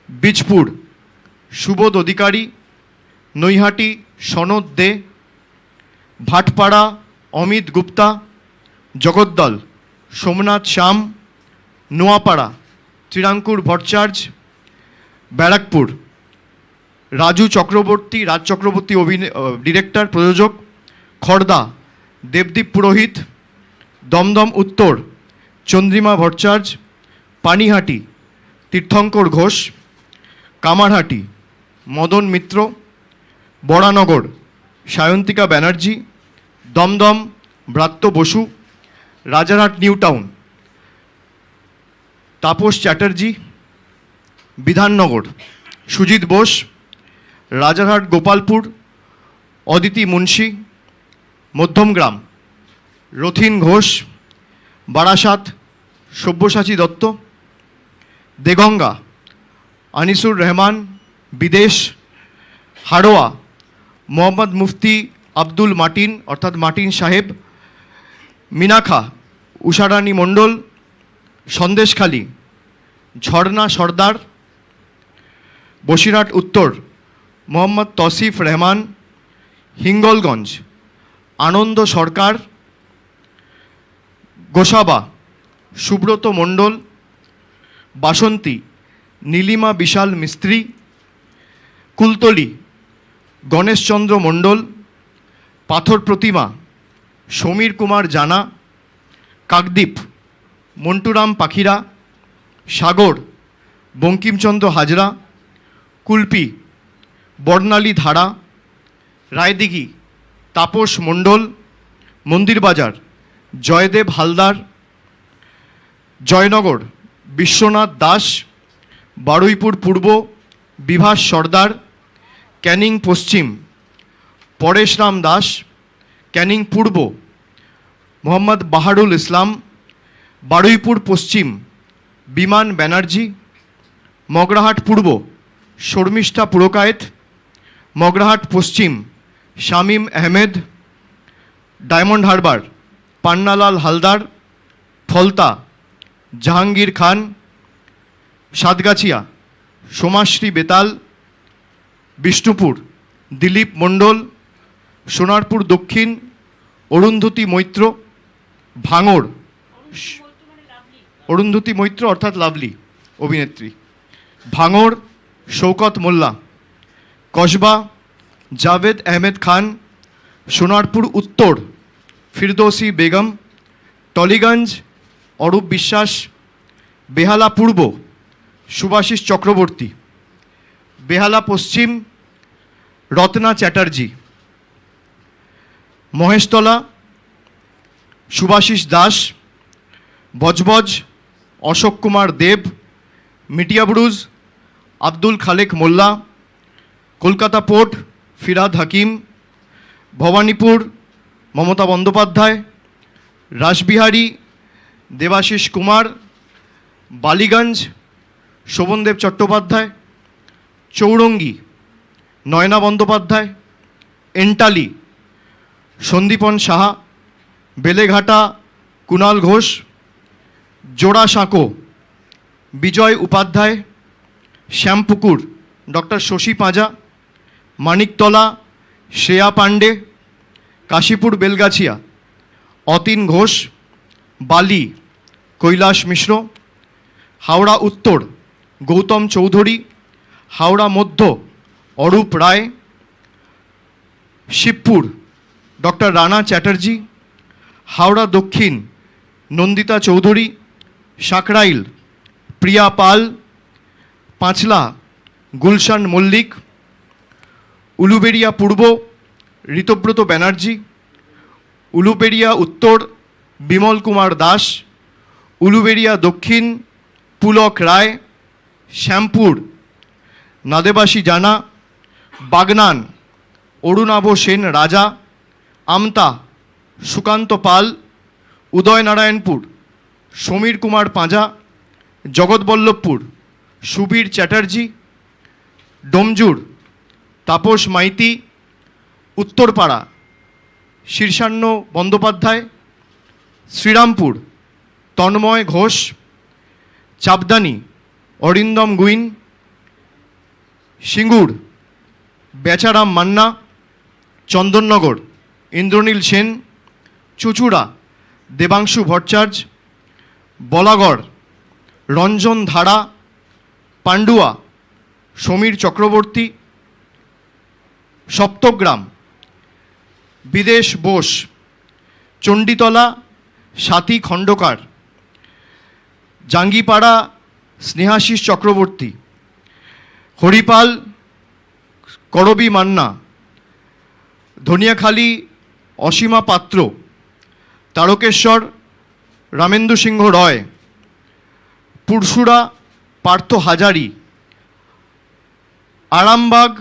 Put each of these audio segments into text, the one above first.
বীজপুর সুবোধ অধিকারী, নৈহাটি সনদ দে, ভাটপাড়া অমিত গুপ্তা, জগদ্দল সোমনাথ শ্যাম, নোয়াপাড়া ত্রিরাঙ্কুর ভট্টাচার্য, ব্যারাকপুর রাজ চক্রবর্তী ডিরেক্টর প্রযোজক, খড়দা দেবদীপ পুরোহিত, দমদম উত্তর চন্দ্রিমা ভট্টাচার্য, পানিহাটি তীর্থঙ্কর ঘোষ, কামারহাটি মদন মিত্র, বরানগর সায়ন্তিকা ব্যানার্জি, দমদম ব্রাত্য বসু, রাজারহাট নিউ টাউন তাপস চ্যাটার্জি, বিধাননগর সুজিত বোস, রাজারহাট গোপালপুর অদিতি মুন্সি, মধ্যমগ্রাম রথিন ঘোষ, বারাসাত সব্যসাচী দত্ত, দেগঙ্গা আনিসুর রহমান, বিদেশ হাড়োয়া মোহাম্মদ মুফতি আব্দুল মাটিন অর্থাৎ মাটিন সাহেব, মিনাখা উষারানী মণ্ডল, সন্দেশখালী ঝর্ণা সর্দার, বসিরহাট উত্তর মোহাম্মদ তসিফ রহমান, হিঙ্গলগঞ্জ আনন্দ সরকার, গোসাবা সুব্রত মণ্ডল, বাসন্তী নীলিমা বিশাল মিস্ত্রি, কুলতলি গণেশচন্দ্র মণ্ডল, পাথর প্রতিমা সমীর কুমার জানা, কাকদ্বীপ মন্টুরাম পাখিরা, সাগর বঙ্কিমচন্দ্র হাজরা, কুলপি বর্ণালী ধারা, রায়দিঘি তাপস মণ্ডল, মন্দিরবাজার জয়দেব হালদার, জয়নগর বিশ্বনাথ দাস, বারুইপুর পূর্ব বিভাস সর্দার, ক্যানিং পশ্চিম পরেশরাম দাস, ক্যানিং পূর্ব মোহাম্মদ বাহারুল ইসলাম, বারুইপুর পশ্চিম বিমান ব্যানার্জি, মগরাহাট পূর্ব শর্মিষ্ঠা পুরকায়েত, মগরাহাট পশ্চিম শামীম আহমেদ, ডায়মন্ড হারবার পান্নালাল হালদার, ফলতা জাহাঙ্গীর খান, সাতগাছিয়া সোমাশ্রী বেতাল, বিষ্ণুপুর দিলীপ মণ্ডল, সোনারপুর দক্ষিণ অরুন্ধতী মৈত্র, ভাঙড় অরুন্ধতী মৈত্র অর্থাৎ লাভলি অভিনেত্রী, ভাঙড় শৌকত মোল্লা, কসবা জাভেদ আহমেদ খান, সোনারপুর উত্তর ফিরদৌসি বেগম, টলিগঞ্জ অরূপ বিশ্বাস, বেহালা পূর্ব সুভাষিস চক্রবর্তী, বেহালা পশ্চিম রত্না চ্যাটার্জি, মহেশতলা সুভাষিস দাস, বজবজ অশোক কুমার দেব, মিটিয়াবুরুজ আব্দুল খালেক মোল্লা, কলকাতা পোর্ট ফিরাদ হাকিম, ভবানীপুর মমতা বন্দ্যোপাধ্যায়, রাসবিহারী দেবাশিস কুমার, বালিগঞ্জ শোভনদেব চট্টোপাধ্যায়, চৌরঙ্গি নয়না বন্দ্যোপাধ্যায়, এন্টালি সন্দীপন সাহা, বেলেঘাটা কুণাল ঘোষ, জোড়াসাঁকো বিজয় উপাধ্যায়, শ্যামপুকুর ডক্টর শশী পাঁজা, মানিকতলা শ্রেয়া পাণ্ডে, কাশীপুর বেলগাছিয়া অতীন ঘোষ, বালি কৈলাস মিশ্র, হাওড়া উত্তর গৌতম চৌধুরী, হাওড়া মধ্য অরূপ রায়, শিবপুর ডক্টর রানা চ্যাটার্জি, হাওড়া দক্ষিণ নন্দিতা চৌধুরী, সাকরাইল প্রিয়া পাল, পাঁচলা গুলশান মল্লিক, উলুবেড়িয়া পূর্ব ঋতব্রত ব্যানার্জি, উলুবেড়িয়া উত্তর বিমল কুমার দাস, উলুবেড়িয়া দক্ষিণ পুলক রায়, শ্যামপুর নাদেবাসী জানা, বাগনান অরুণাভ সেন রাজা, আমতা সুকান্ত পাল, উদয়নারায়ণপুর সমীর কুমার পাঁজা, জগৎবল্লভপুর সুবীর চ্যাটার্জি, ডোমজুর তাপস মাইতি, উত্তরপাড়া শীর্ষান্ন বন্দ্যোপাধ্যায়, শ্রীরামপুর তন্ময় ঘোষ, চাপদানি অরিন্দম গুইন, সিঙ্গুর বেচারাম মান্না, চন্দননগর ইন্দ্রনীল সেন, চুচুড়া দেবাংশু ভট্টাচার্য, বলাগড় রঞ্জন ধারা, পান্ডুয়া সমীর চক্রবর্তী, সপ্তগ্রাম বিদেশ বোস, চণ্ডীতলা স্বাতী খণ্ডকার, জাঙ্গিপাড়া স্নেহাশিস চক্রবর্তী, হরিপাল করবী মান্না, ধনিয়াখালী অসীমা পাত্র, তারকেশ্বর রামেন্দু সিংহ রয়, পুরসুরা পার্থ হাজারি, আরামবাগ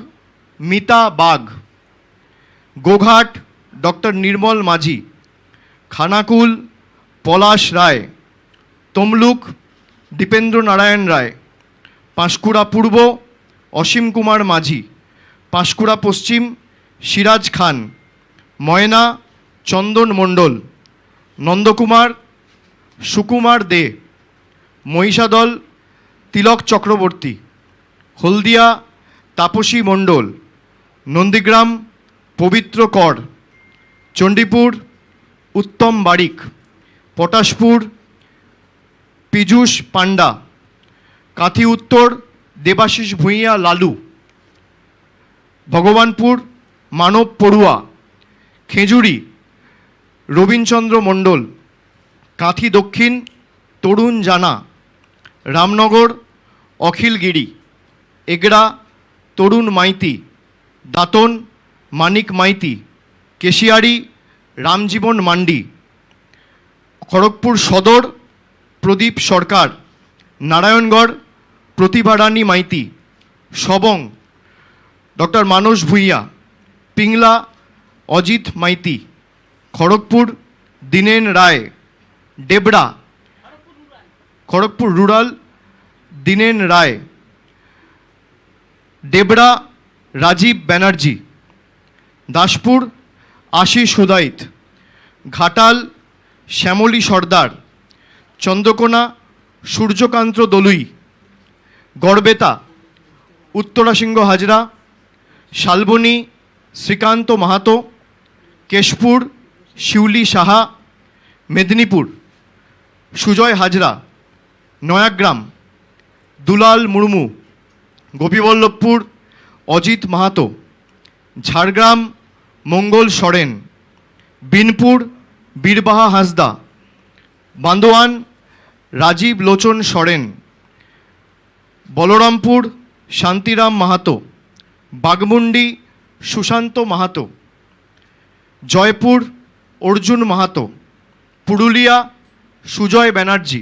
মিতা বাগ, গোঘাট ডক্টর নির্মল মাঝি, খানাকুল পলাশ রায়, তমলুক দীপেন্দ্র নারায়ণ রায়, পাঁশকুড়া পূর্ব অসীম কুমার মাঝি, পাঁশকুড়া পশ্চিম সিরাজ খান, ময়না চন্দন মণ্ডল, নন্দকুমার সুকুমার দে, মহিষাদল তিলক চক্রবর্তী, হলদিয়া তাপসী মণ্ডল, নন্দীগ্রাম পবিত্র কর, চণ্ডীপুর উত্তম বারিক, পটাশপুর পীযূষ পান্ডা, কাঁথি উত্তর দেবাশিস ভূঁইয়া লালু, ভগবানপুর মানব পড়ুয়া, খেজুরি রবীনচন্দ্র মণ্ডল, কাঁথি দক্ষিণ তরুণ জানা, রামনগর অখিল গিরি, এগড়া তরুণ মাইতি, দাঁতন মানিক মাইতি, কেশিয়ারি রামজীবন মান্ডি, খড়গপুর সদর প্রদীপ সরকার, নারায়ণগড় প্রতিভা রানী মাইতি, সবং ডক্টর মানস ভূঁইয়া, পিংলা অজিত মাইতি, খড়গপুর দীনেন রায়, ডেবড়া খড়গপুর রুরাল দীনেন রায়, ডেবড়া রাজীব ব্যানার্জি, দাসপুর আশিস হুদাইত, ঘাটাল শ্যামলী সর্দার, চন্দ্রকোনা সূর্যকান্ত দলুই, গড়বেতা উত্তরাসিংহ হাজরা, শালবনী শ্রীকান্ত মাহাতো, কেশপুর শিউলি সাহা, মেদিনীপুর সুজয় হাজরা, নয়াগ্রাম দুলাল মুর্মু, গোপীবল্লভপুর অজিত মাহাতো, ঝাড়গ্রাম মঙ্গল সরেন, বিনপুর বীরবাহা হাঁসদা, বান্দোয়ান রাজীব লোচন সরেন, বলরামপুর শান্তিরাম মাহাতো, বাগমুন্ডি সুশান্ত মাহাতো, জয়পুর অর্জুন মাহাতো, পুরুলিয়া সুজয় ব্যানার্জি,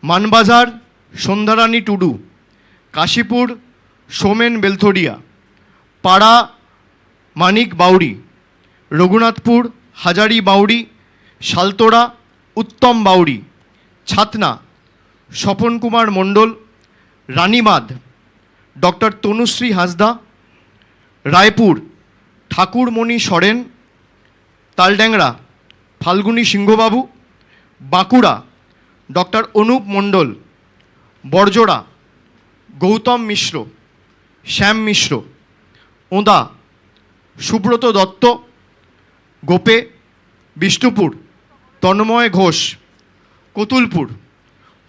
মানবাজার সন্ধ্যারানী টুডু, কাশীপুর সোমেন বেলথরিয়া, পাড়া মানিক বাউরি, রঘুনাথপুর হাজারি বাউরি, শালতোড়া উত্তম বাউরি, ছাতনা স্বপন কুমার মণ্ডল, রানীবাঁধ ডক্টর তনুশ্রী হাঁসদা, রায়পুর ঠাকুরমণি সরেন, তালড্যাংরা ফাল্গুনী সিংহবাবু, বাঁকুড়া ডক্টর অনুপ মণ্ডল, বড়জোড়া গৌতম মিশ্র, শ্যাম মিশ্র, ওঁদা সুব্রত দত্ত, গোপে বিষ্ণুপুর তন্ময় ঘোষ, কতুলপুর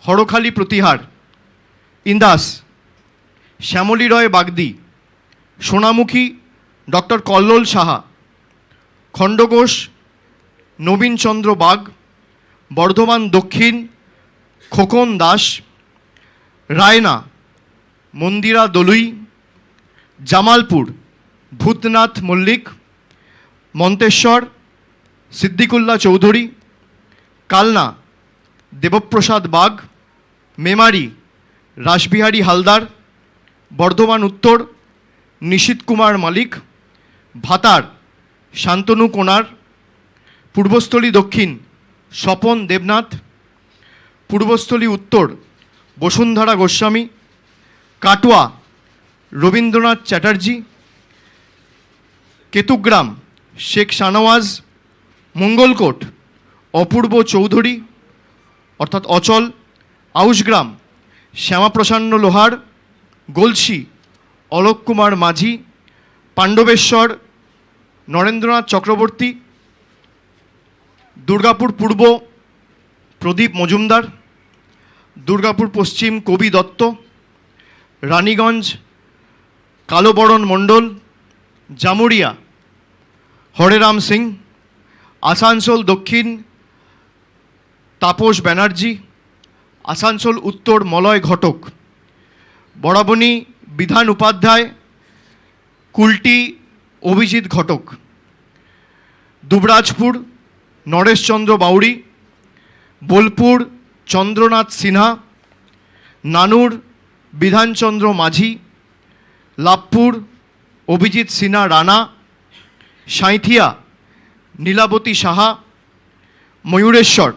হরখালি প্রতিহার, ইন্দাস শ্যামলী রয় বাগদি, সোনামুখী ডক্টর কল্লোল সাহা, খণ্ডঘোষ নবীনচন্দ্র বাগ, বর্ধমান দক্ষিণ খোকন দাস, রায়না মন্দিরা দলুই, জামালপুর ভূতনাথ মল্লিক, মন্তেশ্বর সিদ্দিকুল্লাহ চৌধুরী, কালনা দেবপ্রসাদ বাগ, মেমারি রাসবিহারী হালদার, বর্ধমান উত্তর নিশীত কুমার মালিক, ভাতার শান্তনু কোনার, পূর্বস্থলী দক্ষিণ স্বপন দেবনাথ, পূর্বস্থলী উত্তর বসুন্ধরা গোস্বামী, কাটোয়া রবীন্দ্রনাথ চ্যাটার্জি, কেতুগ্রাম শেখ শানওয়াজ, মঙ্গলকোট অপূর্ব চৌধুরী অর্থাৎ অচল, আউশগ্রাম শ্যামাপ্রসন্ন লোহার, গলসি অলোক কুমার মাঝি, পাণ্ডবেশ্বর নরেন্দ্রনাথ চক্রবর্তী, দুর্গাপুর পূর্ব প্রদীপ মজুমদার, দুর্গাপুর পশ্চিম কবি দত্ত, রানীগঞ্জ কালোবরণ মণ্ডল, জামুরিয়া হরেরাম সিং, আসানসোল দক্ষিণ তাপস ব্যানার্জি, আসানসোল উত্তর মলয় ঘটক, বরাবনী বিধান উপাধ্যায়, কুলটি অভিজিৎ ঘটক, দুবরাজপুর নরেশচন্দ্র বাউরি, বোলপুর চন্দ্রনাথ সিনহা, নানুর বিধানচন্দ্র মাঝি, লাভপুর অভিজিৎ সিনহা রানা, সাঁইথিয়া নীলাবতী সাহা, ময়ূরেশ্বর